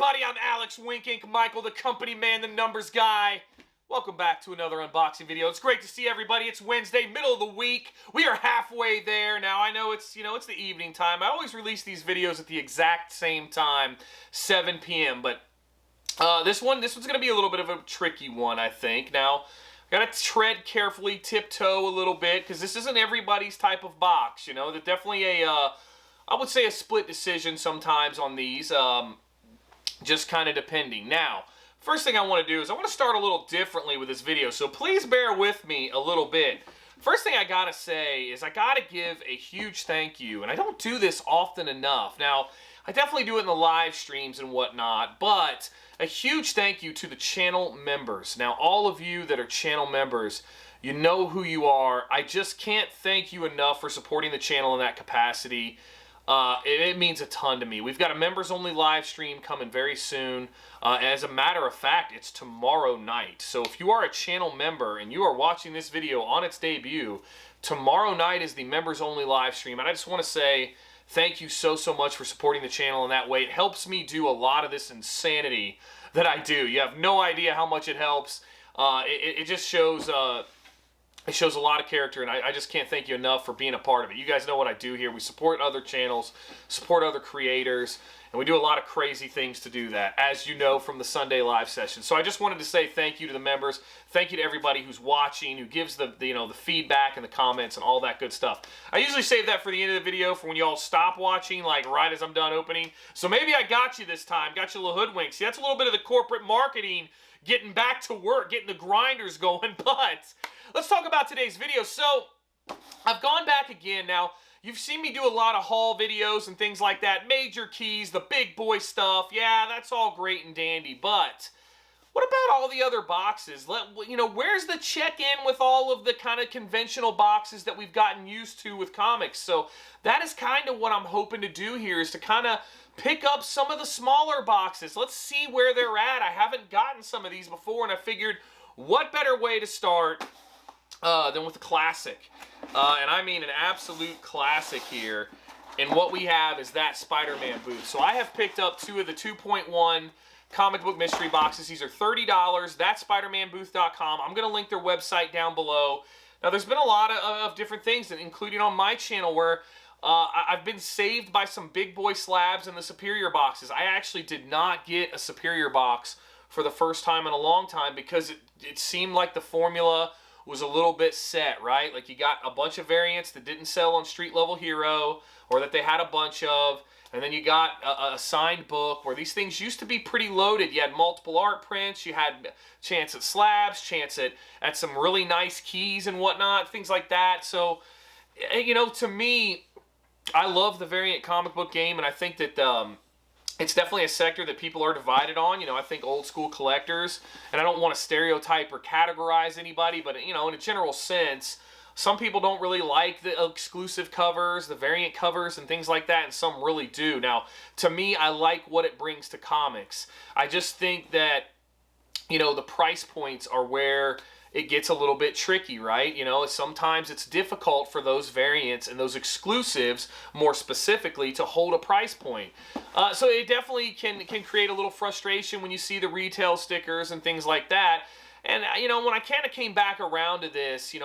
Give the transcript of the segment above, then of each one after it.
everybody, I'm Alex Winkink, Michael the company man, the numbers guy. Welcome back to another unboxing video. It's great to see everybody. It's Wednesday, middle of the week. We are halfway there. Now, I know it's the evening time. I always release these videos at the exact same time, 7 p.m., but this one's going to be a little bit of a tricky one, I think. Now, got to tread carefully, tiptoe a little bit, because this isn't everybody's type of box, you know. There's definitely I would say a split decision sometimes on these, just kind of depending. Now, first thing I want to do is I want to start a little differently with this video, so please bear with me a little bit. First thing I gotta say is I gotta give a huge thank you, and I don't do this often enough. Now, I definitely do it in the live streams and whatnot, but a huge thank you to the channel members. Now, all of you that are channel members, you know who you are. I just can't thank you enough for supporting the channel in that capacity. It means a ton to me. We've got a members-only live stream coming very soon. As a matter of fact, it's tomorrow night. So if you are a channel member and you are watching this video on its debut, tomorrow night is the members-only live stream. And I just want to say thank you so much for supporting the channel in that way. It helps me do a lot of this insanity that I do. You have no idea how much it helps. It just shows... It shows a lot of character, and I just can't thank you enough for being a part of it. You guys know what I do here. We support other channels, support other creators, and we do a lot of crazy things to do that, as you know from the Sunday live session. So I just wanted to say thank you to the members. Thank you to everybody who's watching, who gives the feedback and the comments and all that good stuff. I usually save that for the end of the video, for when you all stop watching, like right as I'm done opening. So maybe I got you this time, got you a little hoodwink. See, that's a little bit of the corporate marketing, getting back to work, getting the grinders going, but... let's talk about today's video. So, I've gone back again. Now, you've seen me do a lot of haul videos and things like that. Major keys, the big boy stuff. Yeah, that's all great and dandy. But, what about all the other boxes? Where's the check-in with all of the kind of conventional boxes that we've gotten used to with comics? So, that is kind of what I'm hoping to do here, is to kind of pick up some of the smaller boxes. Let's see where they're at. I haven't gotten some of these before, and I figured, what better way to start than with a classic, and I mean an absolute classic here. And what we have is That Spiderman Booth. So I have picked up two of the 2.1 comic book mystery boxes. These are $30, thatspidermanbooth.com. I'm going to link their website down below. Now, there's been a lot of different things, including on my channel, where I've been saved by some big boy slabs in the Superior boxes. I actually did not get a Superior box for the first time in a long time, because it seemed like the formula was a little bit set, right? Like, you got a bunch of variants that didn't sell on Street Level Hero, or that they had a bunch of, and then you got a signed book where these things used to be pretty loaded. You had multiple art prints, you had chance at slabs, chance at some really nice keys and whatnot, things like that. So, to me, I love the variant comic book game, and I think that it's definitely a sector that people are divided on. I think old school collectors, and I don't want to stereotype or categorize anybody, but, in a general sense, some people don't really like the exclusive covers, the variant covers, and things like that, and some really do. Now, to me, I like what it brings to comics. I just think that, the price points are where it gets a little bit tricky, right? Sometimes it's difficult for those variants and those exclusives, more specifically, to hold a price point. So it definitely can create a little frustration when you see the retail stickers and things like that. And, when I kind of came back around to this,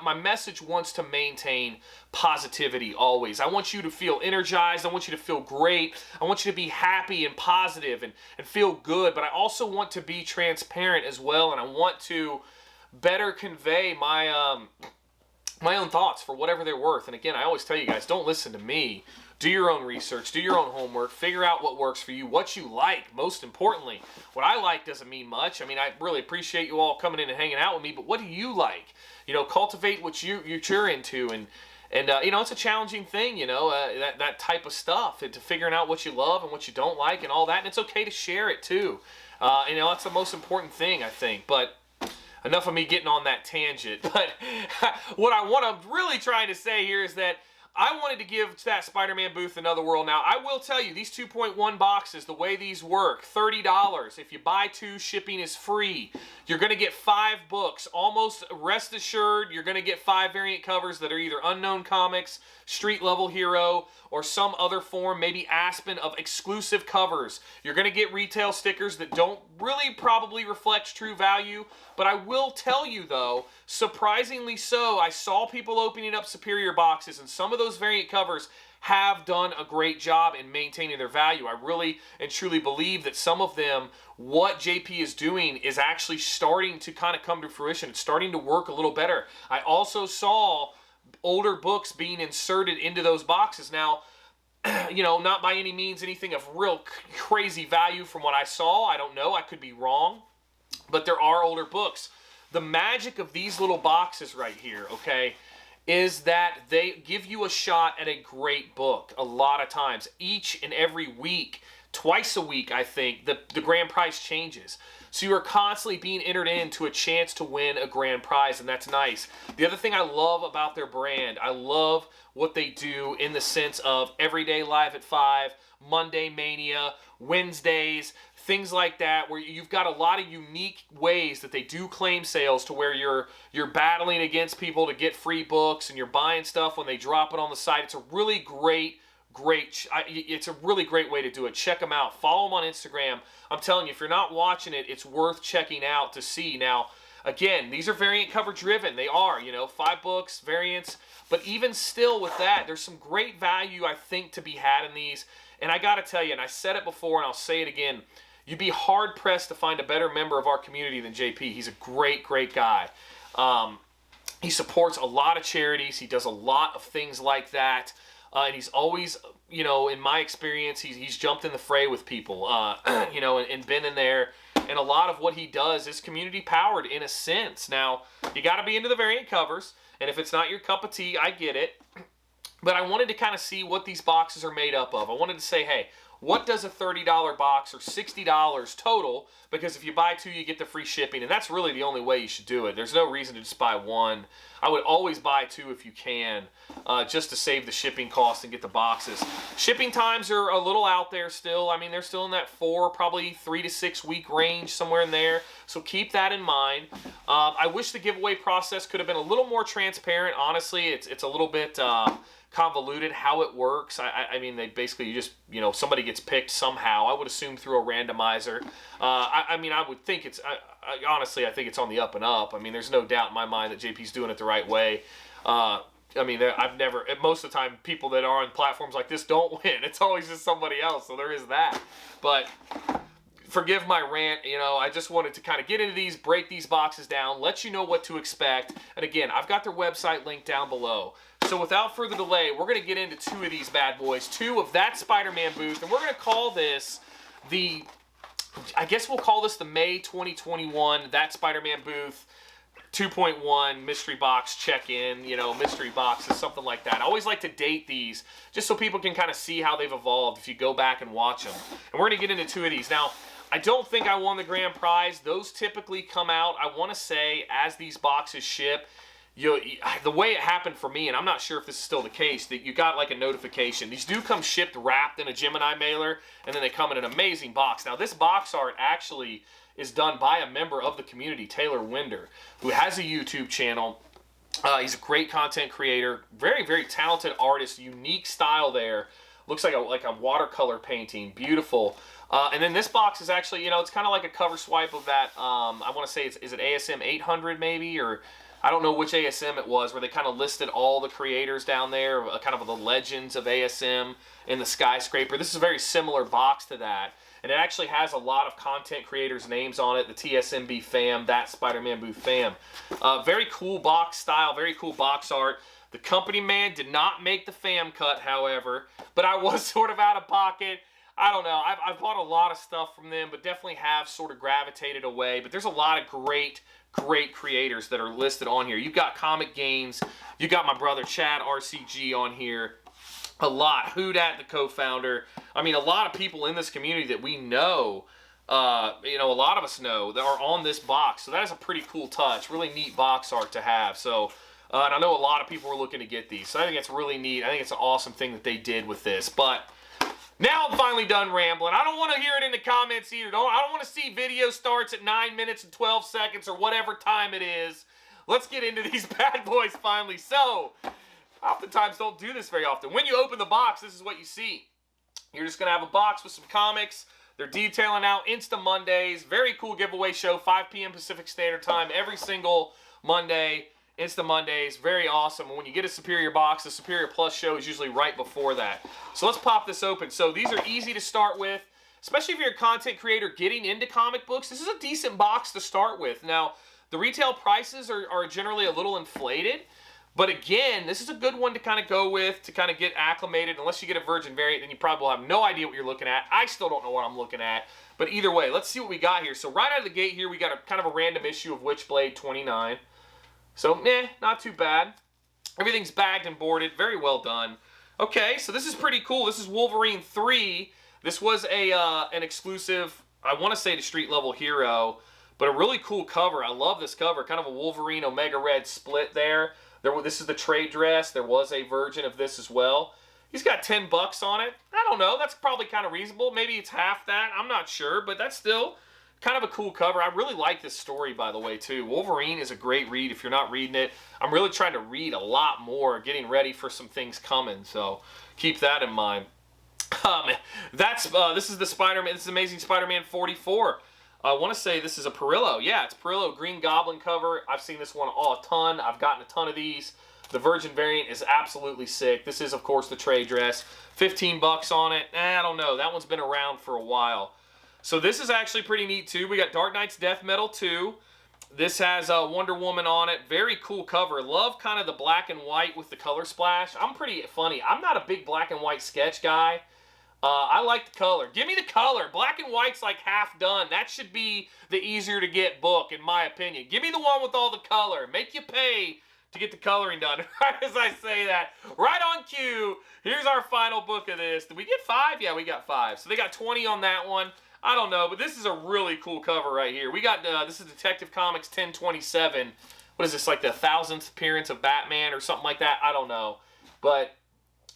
my message wants to maintain positivity always. I want you to feel energized. I want you to feel great. I want you to be happy and positive and feel good. But I also want to be transparent as well, and I want to better convey my my own thoughts for whatever they're worth. And again, I always tell you guys, don't listen to me. Do your own research, do your own homework, figure out what works for you, what you like, most importantly. What I like doesn't mean much. I mean, I really appreciate you all coming in and hanging out with me, but what do you like? Cultivate what you're into, and it's a challenging thing, that type of stuff, to figuring out what you love and what you don't like and all that, and it's okay to share it too. That's the most important thing, I think. But enough of me getting on that tangent. But what I'm really trying to say here is that I wanted to give That Spider-Man Booth another whirl. Now, I will tell you, these 2.1 boxes, the way these work, $30. If you buy 2, shipping is free. You're going to get 5 books. Almost rest assured, you're going to get 5 variant covers that are either Unknown Comics, Street Level Hero, or some other form, maybe Aspen, of exclusive covers. You're going to get retail stickers that don't really probably reflect true value. But I will tell you, though, surprisingly so, I saw people opening up Superior boxes, and some of those variant covers have done a great job in maintaining their value. I really and truly believe that some of them, what JP is doing is actually starting to kind of come to fruition. It's starting to work a little better. I also saw older books being inserted into those boxes. Now, you know, not by any means anything of real crazy value from what I saw. I don't know. I could be wrong. But there are older books. The magic of these little boxes right here, okay, is that they give you a shot at a great book a lot of times. Each and every week, twice a week, I think, the grand prize changes. So you are constantly being entered into a chance to win a grand prize, and that's nice. The other thing I love about their brand, I love what they do in the sense of Everyday Live at 5, Monday Mania, Wednesdays, things like that, where you've got a lot of unique ways that they do claim sales to where you're battling against people to get free books and you're buying stuff when they drop it on the site. It's a really great it's a really great way to do it. Check them out. Follow them on Instagram. I'm telling you, if you're not watching it, it's worth checking out to see. Now, again, these are variant cover driven. They are, you know, 5 books, variants. But even still with that, there's some great value, I think, to be had in these. And I got to tell you, and I said it before and I'll say it again, you'd be hard-pressed to find a better member of our community than JP. He's a great, great guy. He supports a lot of charities. He does a lot of things like that. And he's always, you know, in my experience, he's jumped in the fray with people, you know, and been in there. And a lot of what he does is community-powered in a sense. Now, you got to be into the variant covers. And if it's not your cup of tea, I get it. But I wanted to kind of see what these boxes are made up of. I wanted to say, hey, what does a $30 box or $60 total? Because if you buy 2, you get the free shipping. And that's really the only way you should do it. There's no reason to just buy 1. I would always buy 2 if you can, just to save the shipping cost and get the boxes. Shipping times are a little out there still. I mean, they're still in that probably 3 to 6 week range, somewhere in there. So keep that in mind. I wish the giveaway process could have been a little more transparent. Honestly, it's a little bit convoluted how it works. I mean, they basically, you know, somebody gets picked somehow. I would assume through a randomizer. I mean, I would think it's, honestly, I think it's on the up and up. I mean, there's no doubt in my mind that JP's doing it the right way. I mean, most of the time, people that are on platforms like this don't win. It's always just somebody else, so there is that. But forgive my rant, you know, I just wanted to kind of get into these, break these boxes down, let you know what to expect. And again, I've got their website linked down below. So without further delay, we're going to get into 2 of these bad boys, 2 of That Spider-Man Booth, and we're going to call this I guess we'll call this the May 2021 That Spider-Man Booth 2.1 mystery box check-in, you know, mystery boxes, something like that. I always like to date these just so people can kind of see how they've evolved if you go back and watch them. And we're going to get into 2 of these. Now, I don't think I won the grand prize. Those typically come out, I want to say, as these boxes ship. The way it happened for me, and I'm not sure if this is still the case, that you got like a notification. These do come shipped wrapped in a Gemini mailer, and then they come in an amazing box. Now, this box art actually is done by a member of the community, Taylor Winder, who has a YouTube channel. He's a great content creator, very, very talented artist, unique style there. Looks like a watercolor painting, beautiful. And then this box is actually, you know, it's kind of like a cover swipe of that, I want to say, is it ASM 800 maybe, or I don't know which ASM it was, where they kind of listed all the creators down there, kind of the legends of ASM in the skyscraper. This is a very similar box to that. And it actually has a lot of content creators' names on it. The TSMB fam, That Spider-Man Booth fam. Very cool box style, very cool box art. The company man did not make the fam cut, however, but I was sort of out of pocket. I don't know. I've bought a lot of stuff from them, but definitely have sort of gravitated away. But there's a lot of great creators that are listed on here. You've got Comic Gains. You got my brother Chad RCG on here. A lot. Hoodat, the co-founder. I mean, a lot of people in this community that we know, you know, a lot of us know, that are on this box. So that is a pretty cool touch. Really neat box art to have. So And I know a lot of people were looking to get these. So I think it's really neat. I think it's an awesome thing that they did with this. But now I'm finally done rambling. I don't want to hear it in the comments either. I don't want to see video starts at 9 minutes and 12 seconds or whatever time it is. Let's get into these bad boys finally. So, oftentimes don't do this very often. When you open the box, this is what you see. You're just going to have a box with some comics. They're detailing out Insta Mondays. Very cool giveaway show, 5 p.m. Pacific Standard Time every single Monday. Insta Mondays, very awesome. And when you get a Superior box, the Superior Plus show is usually right before that. So let's pop this open. So these are easy to start with, especially if you're a content creator getting into comic books. This is a decent box to start with. Now, the retail prices are generally a little inflated. But again, this is a good one to kind of go with, to kind of get acclimated. Unless you get a Virgin variant, then you probably will have no idea what you're looking at. I still don't know what I'm looking at. But either way, let's see what we got here. So right out of the gate here, we got a kind of a random issue of Witchblade 29. So, not too bad. Everything's bagged and boarded. Very well done. Okay, so this is pretty cool. This is Wolverine 3. This was an exclusive, I want to say, to Street Level Hero. But a really cool cover. I love this cover. Kind of a Wolverine Omega Red split there. This is the trade dress. There was a version of this as well. He's got $10 on it. I don't know. That's probably kind of reasonable. Maybe it's half that. I'm not sure. But that's still kind of a cool cover. I really like this story, by the way, too. Wolverine is a great read if you're not reading it. I'm really trying to read a lot more, getting ready for some things coming. So keep that in mind. This is the Spider-Man. This is Amazing Spider-Man 44. I want to say this is a Perillo. Yeah, it's Perillo Green Goblin cover. I've seen this one a ton. I've gotten a ton of these. The Virgin variant is absolutely sick. This is, of course, the trade dress. $15 on it. I don't know. That one's been around for a while. So this is actually pretty neat, too. We got Dark Knight's Death Metal 2. This has Wonder Woman on it. Very cool cover. Love kind of the black and white with the color splash. I'm pretty funny. I'm not a big black and white sketch guy. I like the color. Give me the color. Black and white's like half done. That should be the easier to get book, in my opinion. Give me the one with all the color. Make you pay to get the coloring done. Right as I say that, right on cue, here's our final book of this. Did we get 5? Yeah, we got 5. So they got 20 on that one. I don't know, but this is a really cool cover right here. We got, this is Detective Comics 1027. What is this, like the 1000th appearance of Batman or something like that? I don't know. But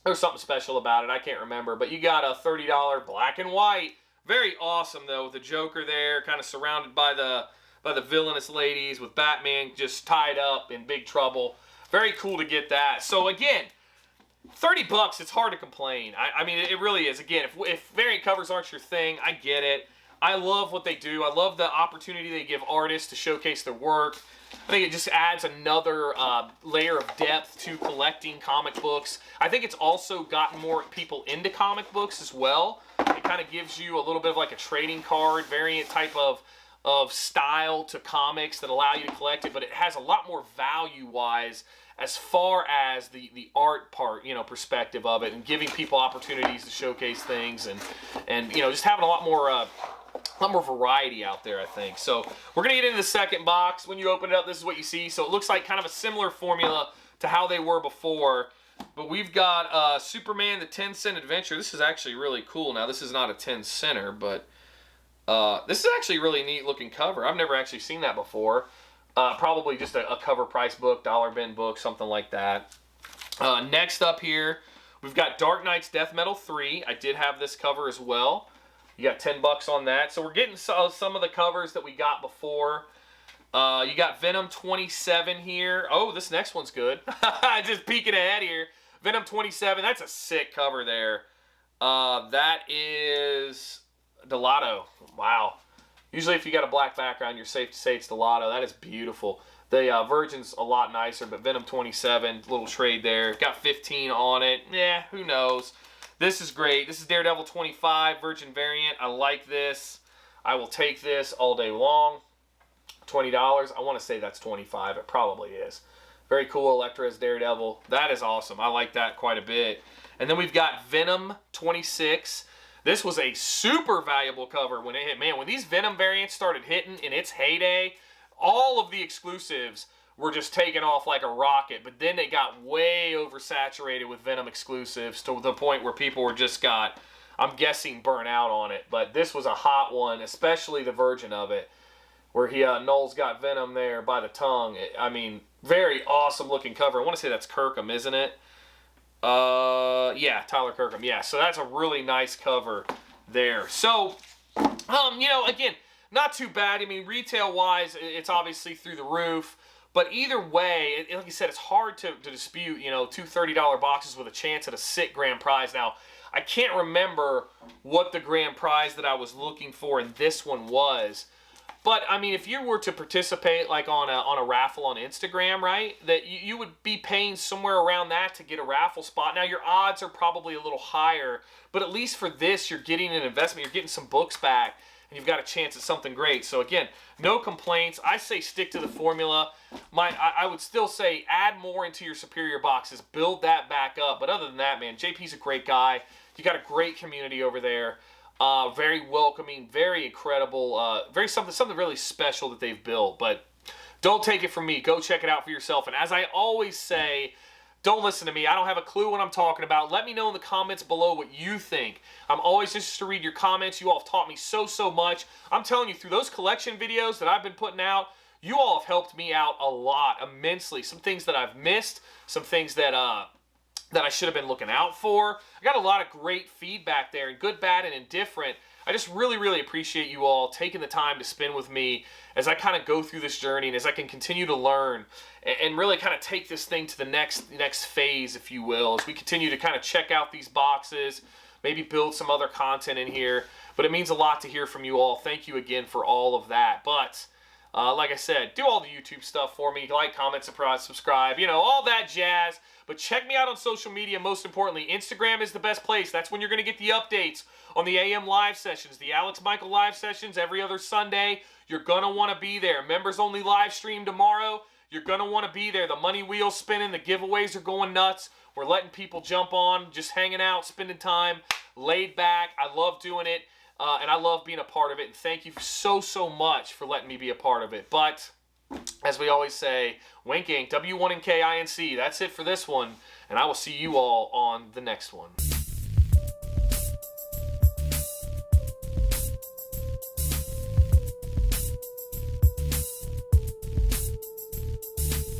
there's something special about it. I can't remember. But you got a $30 black and white. Very awesome, though, with the Joker there, kind of surrounded by the villainous ladies, with Batman just tied up in big trouble. Very cool to get that. So, again, $30, it's hard to complain. I mean, it really is. Again, if variant covers aren't your thing, I get it. I love what they do. I love the opportunity they give artists to showcase their work. I think it just adds another layer of depth to collecting comic books. I think it's also gotten more people into comic books as well. It kind of gives you a little bit of like a trading card variant type of style to comics that allow you to collect it, but it has a lot more value-wise as far as the art part, perspective of it, and giving people opportunities to showcase things, and just having a lot more variety out there, I think. So we're going to get into the second box. When you open it up, this is what you see. So it looks like kind of a similar formula to how they were before. But we've got Superman, the 10-cent adventure. This is actually really cool. Now, this is not a 10-center, but this is actually a really neat looking cover. I've never actually seen that before. Probably just a cover price book, dollar bin book, something like that. Next up here, we've got Dark Knight's Death Metal 3. I did have this cover as well. You got $10 on that. So we're getting some of the covers that we got before. You got Venom 27 here. Oh, this next one's good. Just peeking ahead here. Venom 27, that's a sick cover there. That is Delato. Wow. Usually if you got a black background, you're safe to say it's Delato. That is beautiful. The Virgin's a lot nicer, but Venom 27, little trade there. Got 15 on it. Yeah, who knows. This is great. This is Daredevil 25, Virgin variant. I like this. I will take this all day long. $20. I want to say that's 25. It probably is. Very cool. Elektra as Daredevil. That is awesome. I like that quite a bit. And then we've got Venom 26. This was a super valuable cover when it hit. Man, when these Venom variants started hitting in its heyday, all of the exclusives were just taking off like a rocket. But then they got way oversaturated with Venom exclusives to the point where people were just got, I'm guessing, burnt out on it. But this was a hot one, especially the Virgin of it, where Null's got Venom there by the tongue. I mean, Very awesome looking cover. I want to say that's Kirkham, isn't it? Yeah, Tyler Kirkham. Yeah, so that's a really nice cover there. So, you know, again, not too bad. I mean, retail-wise, it's obviously through the roof. But either way, like you said, it's hard to dispute, you know, two $30 boxes with a chance at a sick grand prize. Now, I can't remember what the grand prize that I was looking for in this one was. But, I mean, if you were to participate, like, on a raffle on Instagram, right, that you would be paying somewhere around that to get a raffle spot. Now, your odds are probably a little higher, but at least for this, you're getting an investment. You're getting some books back, and you've got a chance at something great. So, again, no complaints. I say stick to the formula. I would still say add more into your superior boxes. Build that back up. But other than that, man, JP's a great guy. You got a great community over there. Very welcoming, very incredible, something really special that they've built. But don't take it from me. Go check it out for yourself. And as I always say, don't listen to me. I don't have a clue what I'm talking about. Let me know in the comments below what you think. I'm always interested to read your comments. You all have taught me so much. I'm telling you, through those collection videos that I've been putting out, you all have helped me out a lot, immensely. Some things that I've missed, some things that I should have been looking out for. I got a lot of great feedback there, and good, bad, and indifferent. I just really appreciate you all taking the time to spend with me as I kind of go through this journey and as I can continue to learn and really kind of take this thing to the next phase, if you will, as we continue to kind of check out these boxes, maybe build some other content in here. But it means a lot to hear from you all. Thank you again for all of that. But like I said, do all the YouTube stuff for me. Like, comment, subscribe, you know, all that jazz. But check me out on social media, most importantly. Instagram is the best place. That's when you're going to get the updates on the AM live sessions, the Alex Michael live sessions every other Sunday. You're going to want to be there. Members only live stream tomorrow. You're going to want to be there. The money wheel's spinning. The giveaways are going nuts. We're letting people jump on, just hanging out, spending time, laid back. I love doing it, and I love being a part of it. And thank you so much for letting me be a part of it. But as we always say, Wink Inc. W1NKINC. That's it for this one, and I will see you all on the next one.